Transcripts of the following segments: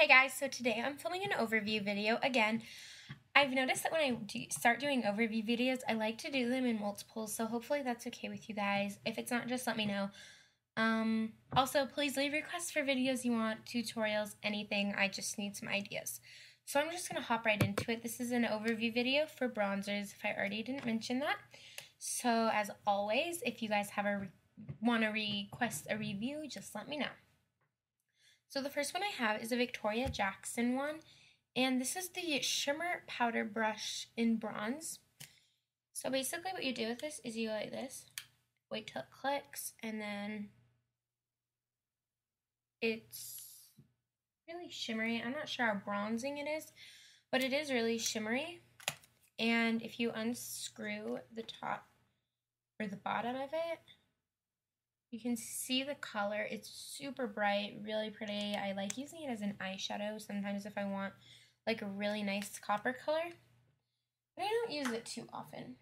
Hey guys, so today I'm filming an overview video again. I've noticed that when I start doing overview videos, I like to do them in multiples, so hopefully that's okay with you guys. If it's not, just let me know. Also, please leave requests for videos you want, tutorials, anything. I just need some ideas. So I'm just going to hop right into it. This is an overview video for bronzers, if I already didn't mention that. So as always, if you guys want to request a review, just let me know. So the first one I have is a Victoria Jackson one, and this is the Shimmer Powder Brush in bronze. So basically what you do with this is you go like this, wait till it clicks, and then it's really shimmery. I'm not sure how bronzing it is, but it is really shimmery. And if you unscrew the top or the bottom of it, you can see the color. It's super bright, really pretty. I like using it as an eyeshadow sometimes if I want like a really nice copper color, but I don't use it too often.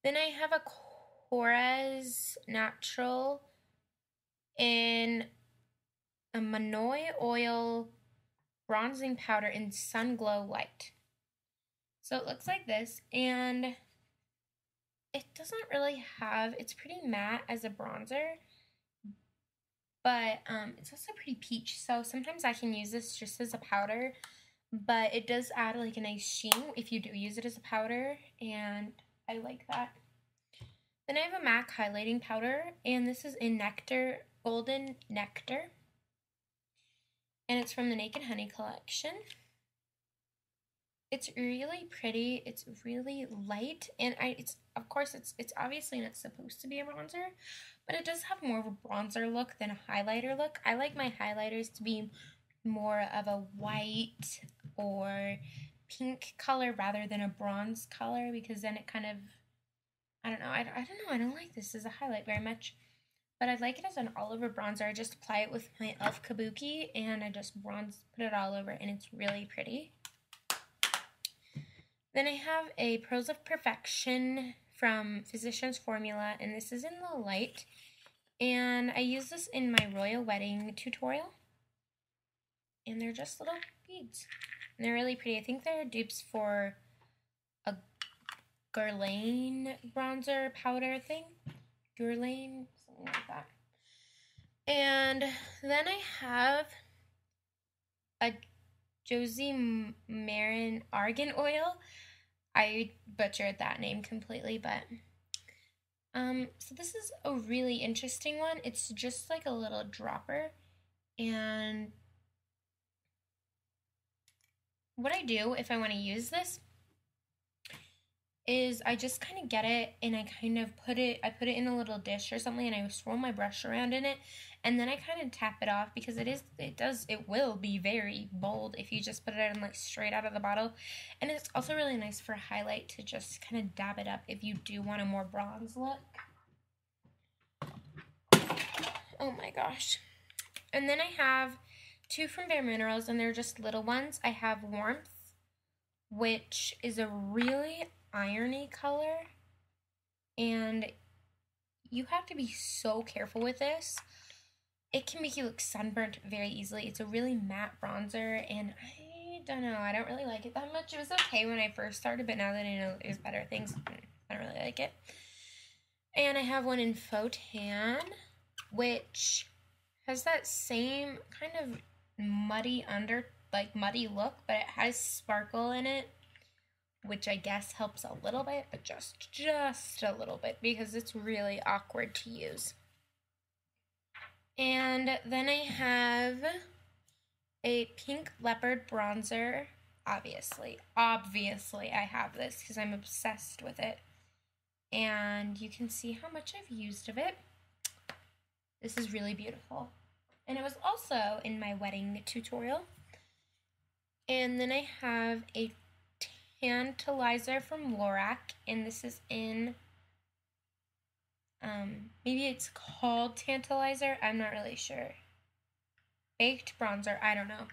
Then I have a Korres Natural in a Manoi Oil Bronzing Powder in Sun Glow Light. So it looks like this, and it doesn't really have, it's pretty matte as a bronzer, but it's also pretty peach, so sometimes I can use this just as a powder, but it does add like a nice sheen if you do use it as a powder, and I like that. Then I have a MAC highlighting powder, and this is in Nectar, Golden Nectar, and it's from the Naked Honey collection. It's really pretty, it's really light, and it's obviously not supposed to be a bronzer, but it does have more of a bronzer look than a highlighter look. I like my highlighters to be more of a white or pink color rather than a bronze color, because then it kind of, I don't know, I don't like this as a highlight very much, but I like it as an all-over bronzer. I just apply it with my e.l.f. Kabuki, and I just put it all over, and it's really pretty. Then I have a Pearls of Perfection from Physicians Formula, and this is in the light, and I use this in my royal wedding tutorial, and they're just little beads, and they're really pretty. I think they're dupes for a Guerlain bronzer powder thing, Guerlain, something like that. And then I have a Josie Maran Argan Oil. I butchered that name completely, but so this is a really interesting one. It's just like a little dropper, and what I do if I want to use this is I just kind of get it, and I put it in a little dish or something, and I swirl my brush around in it, and then I kind of tap it off, because it will be very bold if you just put it in like straight out of the bottle. And it's also really nice for a highlight to just kind of dab it up if you do want a more bronze look. Oh my gosh. And then I have two from BareMinerals, and they're just little ones. I have Warmth, which is a really irony color, and you have to be so careful with this. It can make you look sunburnt very easily. It's a really matte bronzer, and I don't know, I don't really like it that much. It was okay when I first started, but now that I know there's better things, I don't really like it. And I have one in Faux Tan, which has that same kind of muddy look, but it has sparkle in it, which I guess helps a little bit, but just a little bit, because it's really awkward to use. And then I have a Pink Leopard bronzer. Obviously I have this because I'm obsessed with it. And you can see how much I've used of it. This is really beautiful. And it was also in my wedding tutorial. And then I have a Tantalizer from Lorac, and this is in, maybe it's called Tantalizer, I'm not really sure. Baked bronzer, I don't know.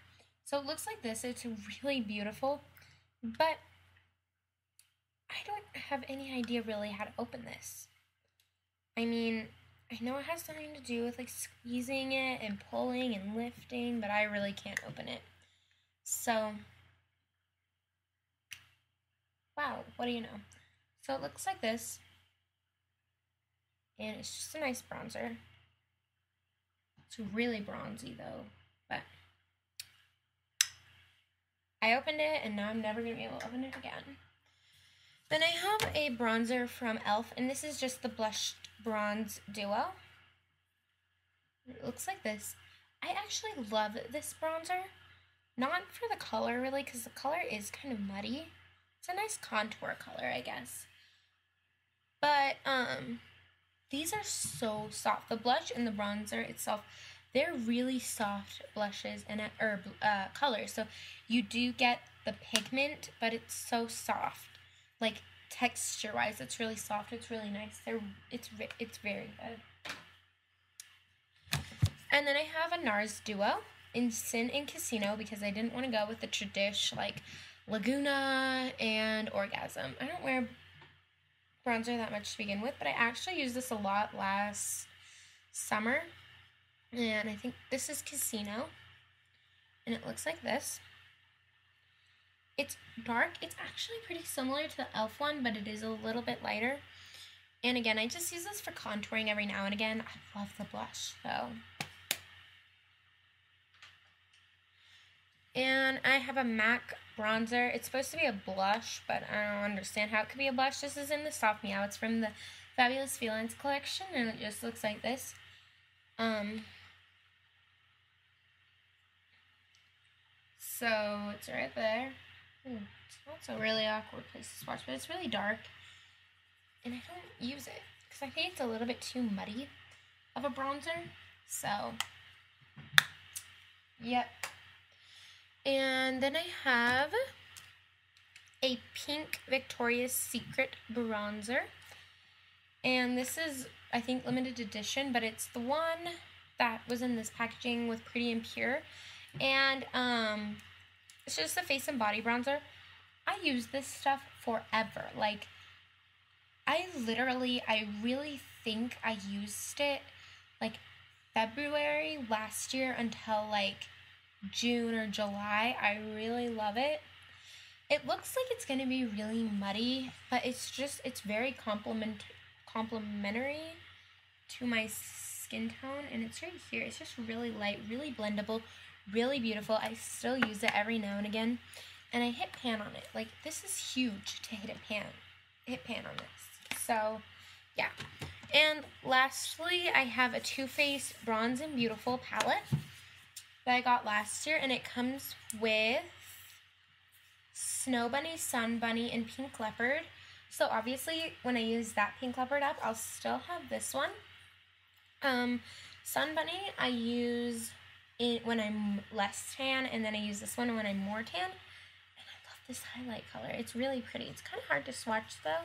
So it looks like this. It's really beautiful, but I don't have any idea really how to open this. I mean, I know it has something to do with like squeezing it and pulling and lifting, but I really can't open it. So, wow, what do you know? So it looks like this. And it's just a nice bronzer. It's really bronzy though, but I opened it and now I'm never going to be able to open it again. Then I have a bronzer from e.l.f. and this is just the Blush Bronze Duo. It looks like this. I actually love this bronzer. Not for the color really, because the color is kind of muddy. It's a nice contour color, I guess. But these are so soft. The blush and the bronzer itself, they're really soft blushes and colors. So you do get the pigment, but it's so soft. Like texture-wise, it's really soft. It's really nice. It's very good. And then I have a NARS Duo in Sin and Casino because I didn't want to go with the tradish like Laguna and Orgasm. I don't wear bronzer that much to begin with, but I actually used this a lot last summer. And I think this is Casino. And it looks like this. It's dark. It's actually pretty similar to the e.l.f. one, but it is a little bit lighter. And again, I just use this for contouring every now and again. I love the blush, though. And I have a MAC bronzer. It's supposed to be a blush, but I don't understand how it could be a blush. This is in the Soft Meow. It's from the Fabulous Felines collection, and it just looks like this. So it's right there. It's also a really awkward place to swatch, but it's really dark. And I don't use it because I think it's a little bit too muddy of a bronzer. So, yep. And then I have a pink Victoria's Secret bronzer. And this is, I think, limited edition, but it's the one that was in this packaging with Pretty and Pure. And it's just a face and body bronzer. I use this stuff forever. Like, I really think I used it like February last year until like June or July. I really love it. It looks like it's going to be really muddy, but it's very complementary to my skin tone, and it's right here. It's just really light, really blendable, really beautiful. I still use it every now and again, and I hit pan on it. Like, this is huge to hit pan on this. So, yeah. And lastly, I have a Too Faced Bronze and Beautiful palette that I got last year, and it comes with Snow Bunny, Sun Bunny, and Pink Leopard. So obviously, when I use that Pink Leopard up, I'll still have this one. Sun Bunny I use when I'm less tan, and then I use this one when I'm more tan. And I love this highlight color. It's really pretty. It's kind of hard to swatch though.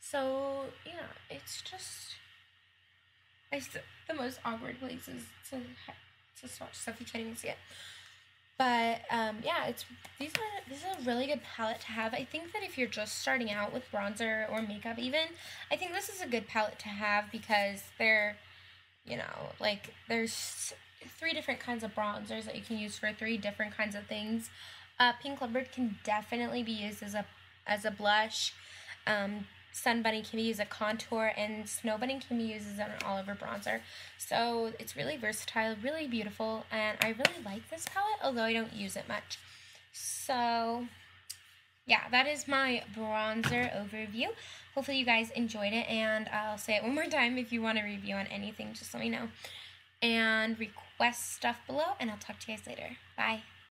So yeah, it's just the most awkward places to swatch stuff. You can't even see it. But yeah, this is a really good palette to have. I think that if you're just starting out with bronzer or makeup even, I think this is a good palette to have because they're, you know, like there's 3 different kinds of bronzers that you can use for 3 different kinds of things. Pink Leopard can definitely be used as a blush. Sun Bunny can be used as a contour, and Snow Bunny can be used as an all-over bronzer. So it's really versatile, really beautiful, and I really like this palette, although I don't use it much. So yeah, that is my bronzer overview. Hopefully you guys enjoyed it, and I'll say it one more time. If you want a review on anything, just let me know. And request stuff below, and I'll talk to you guys later. Bye.